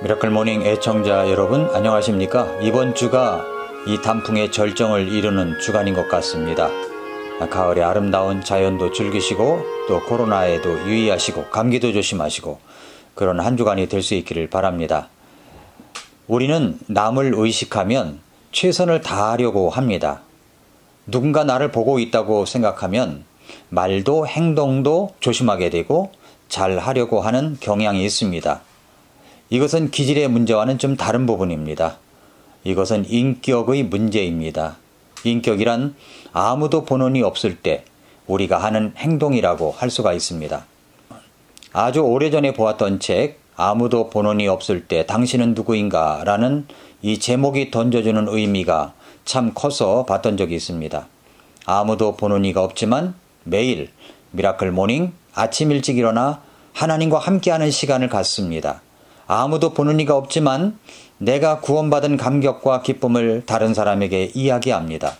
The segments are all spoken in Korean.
미라클 모닝 애청자 여러분 안녕하십니까? 이번 주가 이 단풍의 절정을 이루는 주간인 것 같습니다. 가을의 아름다운 자연도 즐기시고 또 코로나에도 유의하시고 감기도 조심하시고 그런 한 주간이 될 수 있기를 바랍니다. 우리는 남을 의식하면 최선을 다하려고 합니다. 누군가 나를 보고 있다고 생각하면 말도 행동도 조심하게 되고 잘 하려고 하는 경향이 있습니다. 이것은 기질의 문제와는 좀 다른 부분입니다. 이것은 인격의 문제입니다. 인격이란 아무도 본원이 없을 때 우리가 하는 행동이라고 할 수가 있습니다. 아주 오래전에 보았던 책 아무도 본원이 없을 때 당신은 누구인가 라는 이 제목이 던져주는 의미가 참 커서 봤던 적이 있습니다. 아무도 본원이가 없지만 매일 미라클 모닝 아침 일찍 일어나 하나님과 함께하는 시간을 갖습니다. 아무도 보는 이가 없지만 내가 구원받은 감격과 기쁨을 다른 사람에게 이야기합니다.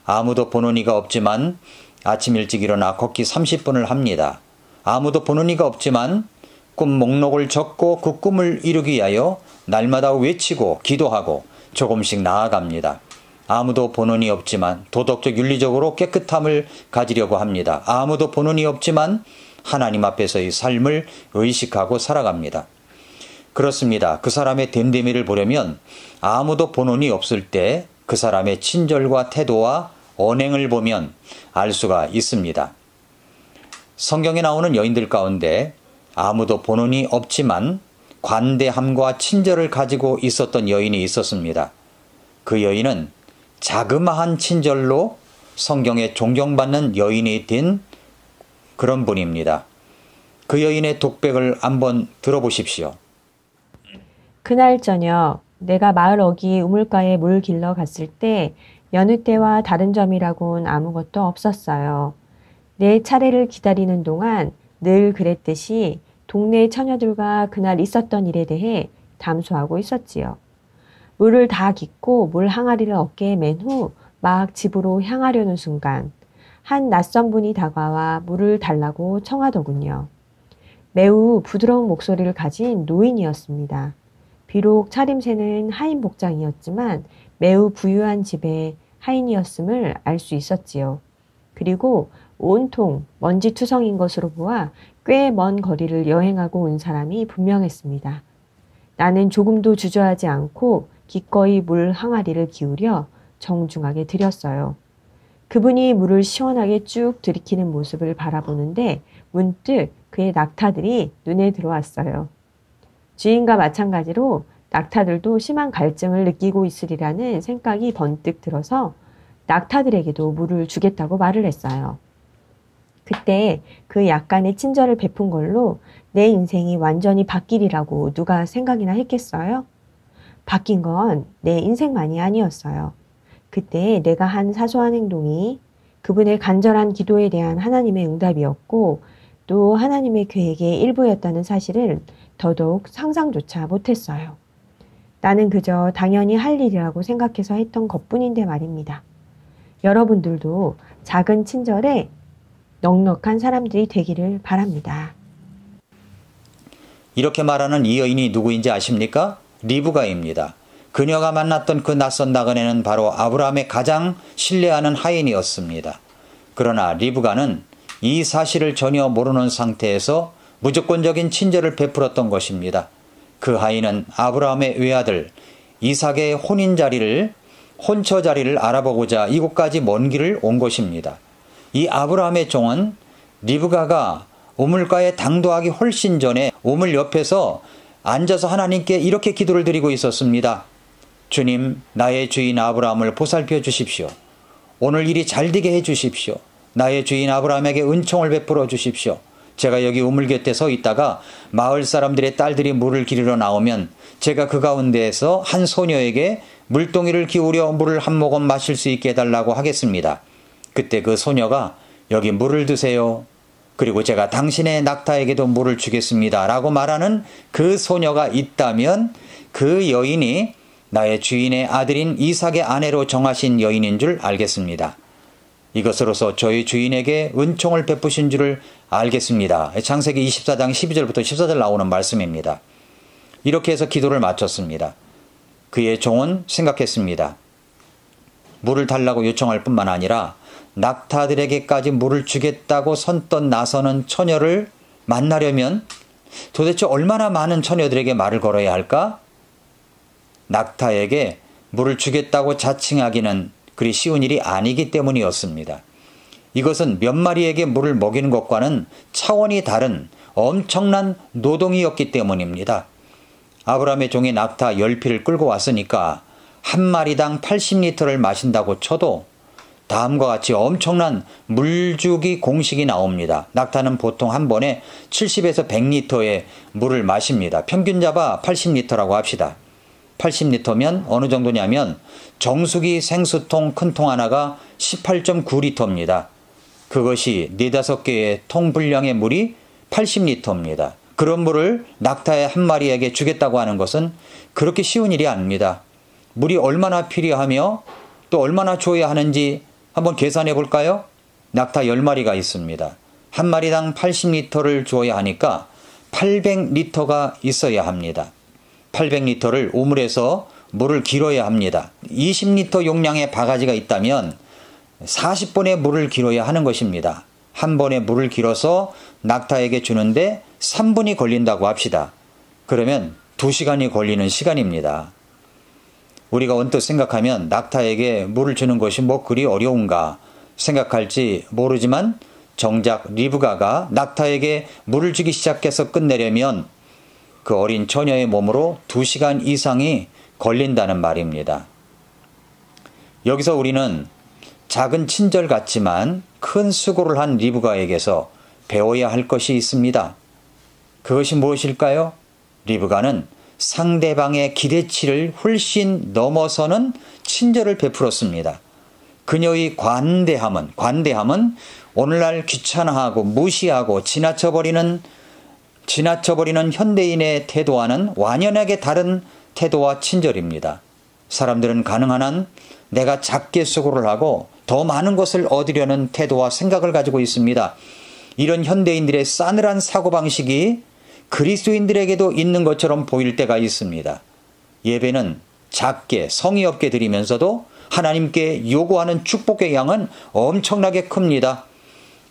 아무도 보는 이가 없지만 아침 일찍 일어나 걷기 30분을 합니다. 아무도 보는 이가 없지만 꿈 목록을 적고 그 꿈을 이루기 위하여 날마다 외치고 기도하고 조금씩 나아갑니다. 아무도 보는 이 없지만 도덕적 윤리적으로 깨끗함을 가지려고 합니다. 아무도 보는 이 없지만 하나님 앞에서의 삶을 의식하고 살아갑니다. 그렇습니다. 그 사람의 됨됨이를 보려면 아무도 본원이 없을 때 그 사람의 친절과 태도와 언행을 보면 알 수가 있습니다. 성경에 나오는 여인들 가운데 아무도 본원이 없지만 관대함과 친절을 가지고 있었던 여인이 있었습니다. 그 여인은 자그마한 친절로 성경에 존경받는 여인이 된 그런 분입니다. 그 여인의 독백을 한번 들어보십시오. 그날 저녁 내가 마을 어귀 우물가에 물 길러 갔을 때 여느 때와 다른 점이라곤 아무것도 없었어요. 내 차례를 기다리는 동안 늘 그랬듯이 동네 처녀들과 그날 있었던 일에 대해 담소하고 있었지요. 물을 다 깃고 물 항아리를 어깨에 맨 후 막 집으로 향하려는 순간 한 낯선 분이 다가와 물을 달라고 청하더군요. 매우 부드러운 목소리를 가진 노인이었습니다. 비록 차림새는 하인 복장이었지만 매우 부유한 집의 하인이었음을 알 수 있었지요. 그리고 온통 먼지투성인 것으로 보아 꽤 먼 거리를 여행하고 온 사람이 분명했습니다. 나는 조금도 주저하지 않고 기꺼이 물 항아리를 기울여 정중하게 드렸어요. 그분이 물을 시원하게 쭉 들이키는 모습을 바라보는데 문득 그의 낙타들이 눈에 들어왔어요. 주인과 마찬가지로 낙타들도 심한 갈증을 느끼고 있으리라는 생각이 번뜩 들어서 낙타들에게도 물을 주겠다고 말을 했어요. 그때 그 약간의 친절을 베푼 걸로 내 인생이 완전히 바뀌리라고 누가 생각이나 했겠어요? 바뀐 건 내 인생만이 아니었어요. 그때 내가 한 사소한 행동이 그분의 간절한 기도에 대한 하나님의 응답이었고 또 하나님의 계획의 일부였다는 사실을 더더욱 상상조차 못했어요. 나는 그저 당연히 할 일이라고 생각해서 했던 것뿐인데 말입니다. 여러분들도 작은 친절에 넉넉한 사람들이 되기를 바랍니다. 이렇게 말하는 이 여인이 누구인지 아십니까? 리브가입니다. 그녀가 만났던 그 낯선 나그네는 바로 아브라함의 가장 신뢰하는 하인이었습니다. 그러나 리브가는 이 사실을 전혀 모르는 상태에서 무조건적인 친절을 베풀었던 것입니다. 그 하인은 아브라함의 외아들 이삭의 혼처 자리를 알아보고자 이곳까지 먼 길을 온 것입니다. 이 아브라함의 종은 리브가가 우물가에 당도하기 훨씬 전에 우물 옆에서 앉아서 하나님께 이렇게 기도를 드리고 있었습니다. 주님, 나의 주인 아브라함을 보살펴 주십시오. 오늘 일이 잘 되게 해 주십시오. 나의 주인 아브라함에게 은총을 베풀어 주십시오. 제가 여기 우물 곁에 서 있다가 마을 사람들의 딸들이 물을 기르러 나오면 제가 그 가운데에서 한 소녀에게 물동이를 기울여 물을 한 모금 마실 수 있게 해달라고 하겠습니다. 그때 그 소녀가 여기 물을 드세요. 그리고 제가 당신의 낙타에게도 물을 주겠습니다. 라고 말하는 그 소녀가 있다면 그 여인이 나의 주인의 아들인 이삭의 아내로 정하신 여인인 줄 알겠습니다. 이것으로서 저희 주인에게 은총을 베푸신 줄을 알겠습니다. 창세기 24장 12절부터 14절 나오는 말씀입니다. 이렇게 해서 기도를 마쳤습니다. 그의 종은 생각했습니다. 물을 달라고 요청할 뿐만 아니라 낙타들에게까지 물을 주겠다고 선뜻 나서는 처녀를 만나려면 도대체 얼마나 많은 처녀들에게 말을 걸어야 할까? 낙타에게 물을 주겠다고 자칭하기는 그리 쉬운 일이 아니기 때문이었습니다. 이것은 몇 마리에게 물을 먹이는 것과는 차원이 다른 엄청난 노동이었기 때문입니다. 아브라함의 종이 낙타 10피를 끌고 왔으니까 한 마리당 80리터를 마신다고 쳐도 다음과 같이 엄청난 물주기 공식이 나옵니다. 낙타는 보통 한 번에 70에서 100리터의 물을 마십니다. 평균 잡아 80리터라고 합시다. 80리터면 어느 정도냐면 정수기 생수통 큰 통 하나가 18.9리터입니다. 그것이 4-5개의 통 분량의 물이 80리터입니다. 그런 물을 낙타의 한 마리에게 주겠다고 하는 것은 그렇게 쉬운 일이 아닙니다. 물이 얼마나 필요하며 또 얼마나 줘야 하는지 한번 계산해 볼까요? 낙타 10마리가 있습니다. 한 마리당 80리터를 주어야 하니까 800리터가 있어야 합니다. 800리터를 우물에서 물을 길어야 합니다. 20리터 용량의 바가지가 있다면 40번의 물을 길어야 하는 것입니다. 한 번에 물을 길어서 낙타에게 주는데 3분이 걸린다고 합시다. 그러면 2시간이 걸리는 시간입니다. 우리가 언뜻 생각하면 낙타에게 물을 주는 것이 뭐 그리 어려운가 생각할지 모르지만 정작 리브가가 낙타에게 물을 주기 시작해서 끝내려면 그 어린 처녀의 몸으로 2시간 이상이 걸린다는 말입니다. 여기서 우리는 작은 친절 같지만 큰 수고를 한 리브가에게서 배워야 할 것이 있습니다. 그것이 무엇일까요? 리브가는 상대방의 기대치를 훨씬 넘어서는 친절을 베풀었습니다. 그녀의 관대함은 오늘날 귀찮아하고 무시하고 지나쳐버리는 현대인의 태도와는 완연하게 다른 태도와 친절입니다. 사람들은 가능한 한 내가 작게 수고를 하고 더 많은 것을 얻으려는 태도와 생각을 가지고 있습니다. 이런 현대인들의 싸늘한 사고방식이 그리스도인들에게도 있는 것처럼 보일 때가 있습니다. 예배는 작게 성의 없게 드리면서도 하나님께 요구하는 축복의 양은 엄청나게 큽니다.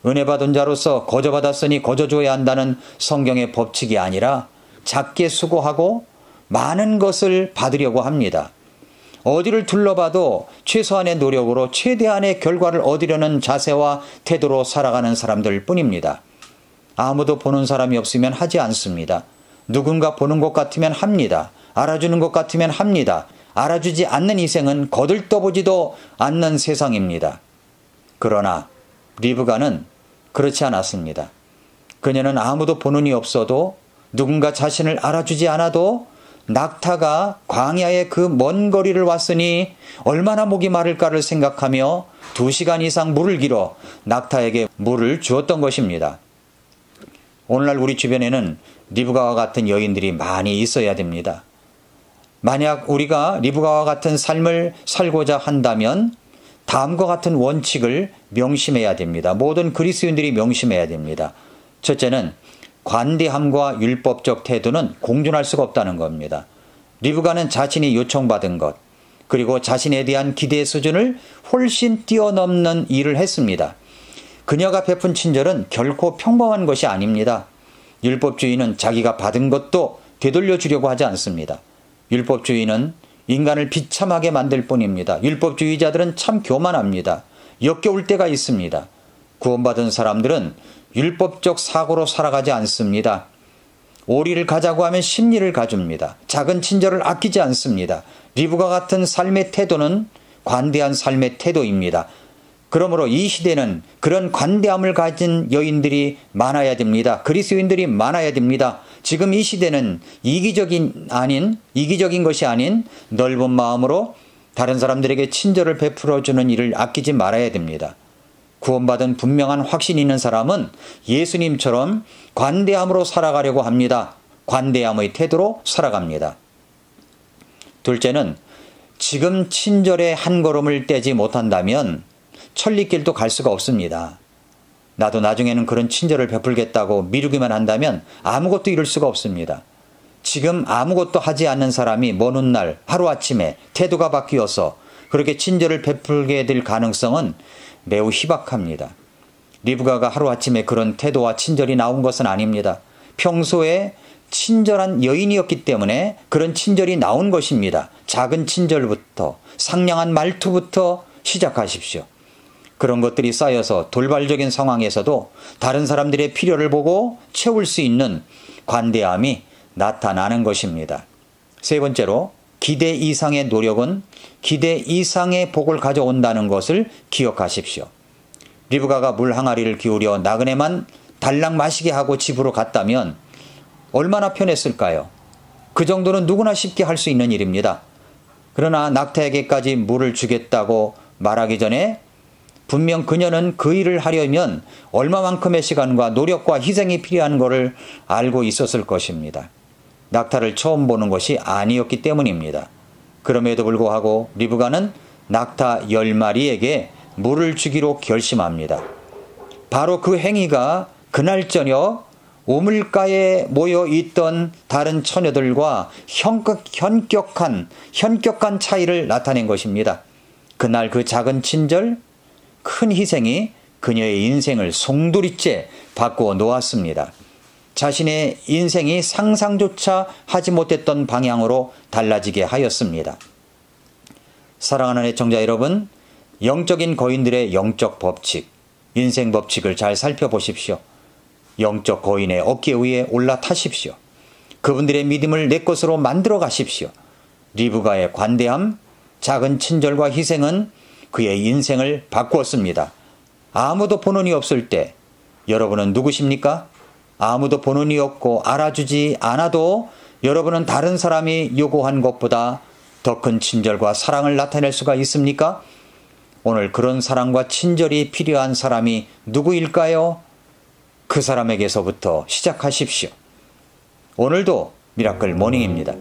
은혜 받은 자로서 거저 받았으니 거저 줘야 한다는 성경의 법칙이 아니라 작게 수고하고 많은 것을 받으려고 합니다. 어디를 둘러봐도 최소한의 노력으로 최대한의 결과를 얻으려는 자세와 태도로 살아가는 사람들 뿐입니다. 아무도 보는 사람이 없으면 하지 않습니다. 누군가 보는 것 같으면 합니다. 알아주는 것 같으면 합니다. 알아주지 않는 희생은 거들떠보지도 않는 세상입니다. 그러나 리브가는 그렇지 않았습니다. 그녀는 아무도 보는 이 없어도 누군가 자신을 알아주지 않아도 낙타가 광야의 그 먼 거리를 왔으니 얼마나 목이 마를까를 생각하며 2시간 이상 물을 길어 낙타에게 물을 주었던 것입니다. 오늘날 우리 주변에는 리브가와 같은 여인들이 많이 있어야 됩니다. 만약 우리가 리브가와 같은 삶을 살고자 한다면 다음과 같은 원칙을 명심해야 됩니다. 모든 그리스도인들이 명심해야 됩니다. 첫째는 관대함과 율법적 태도는 공존할 수가 없다는 겁니다. 리브가는 자신이 요청받은 것, 그리고 자신에 대한 기대 수준을 훨씬 뛰어넘는 일을 했습니다. 그녀가 베푼 친절은 결코 평범한 것이 아닙니다. 율법주의는 자기가 받은 것도 되돌려 주려고 하지 않습니다. 율법주의는 인간을 비참하게 만들 뿐입니다. 율법주의자들은 참 교만합니다. 역겨울 때가 있습니다. 구원받은 사람들은 율법적 사고로 살아가지 않습니다. 오리를 가자고 하면 십리를 가줍니다. 작은 친절을 아끼지 않습니다. 리브가 같은 삶의 태도는 관대한 삶의 태도입니다. 그러므로 이 시대는 그런 관대함을 가진 여인들이 많아야 됩니다. 그리스도인들이 많아야 됩니다. 지금 이 시대는 이기적인 것이 아닌 넓은 마음으로 다른 사람들에게 친절을 베풀어주는 일을 아끼지 말아야 됩니다. 구원받은 분명한 확신이 있는 사람은 예수님처럼 관대함으로 살아가려고 합니다. 관대함의 태도로 살아갑니다. 둘째는 지금 친절의 한 걸음을 떼지 못한다면 천리길도 갈 수가 없습니다. 나도 나중에는 그런 친절을 베풀겠다고 미루기만 한다면 아무것도 이룰 수가 없습니다. 지금 아무것도 하지 않는 사람이 먼 훗날 하루아침에 태도가 바뀌어서 그렇게 친절을 베풀게 될 가능성은 매우 희박합니다. 리브가가 하루아침에 그런 태도와 친절이 나온 것은 아닙니다. 평소에 친절한 여인이었기 때문에 그런 친절이 나온 것입니다. 작은 친절부터, 상냥한 말투부터 시작하십시오. 그런 것들이 쌓여서 돌발적인 상황에서도 다른 사람들의 필요를 보고 채울 수 있는 관대함이 나타나는 것입니다. 세 번째로, 기대 이상의 노력은 기대 이상의 복을 가져온다는 것을 기억하십시오. 리브가가 물 항아리를 기울여 나그네만 달랑 마시게 하고 집으로 갔다면 얼마나 편했을까요? 그 정도는 누구나 쉽게 할 수 있는 일입니다. 그러나 낙타에게까지 물을 주겠다고 말하기 전에 분명 그녀는 그 일을 하려면 얼마만큼의 시간과 노력과 희생이 필요한 것을 알고 있었을 것입니다. 낙타를 처음 보는 것이 아니었기 때문입니다. 그럼에도 불구하고 리브가는 낙타 10마리에게 물을 주기로 결심합니다. 바로 그 행위가 그날 저녁 우물가에 모여 있던 다른 처녀들과 현격한 차이를 나타낸 것입니다. 그날 그 작은 친절, 큰 희생이 그녀의 인생을 송두리째 바꾸어 놓았습니다. 자신의 인생이 상상조차 하지 못했던 방향으로 달라지게 하였습니다. 사랑하는 애청자 여러분, 영적인 거인들의 영적 법칙, 인생 법칙을 잘 살펴보십시오. 영적 거인의 어깨 위에 올라타십시오. 그분들의 믿음을 내 것으로 만들어 가십시오. 리브가의 관대함, 작은 친절과 희생은 그의 인생을 바꾸었습니다. 아무도 보는이 없을 때 여러분은 누구십니까? 아무도 보는이 없고 알아주지 않아도 여러분은 다른 사람이 요구한 것보다 더 큰 친절과 사랑을 나타낼 수가 있습니까? 오늘 그런 사랑과 친절이 필요한 사람이 누구일까요? 그 사람에게서부터 시작하십시오. 오늘도 미라클 모닝입니다.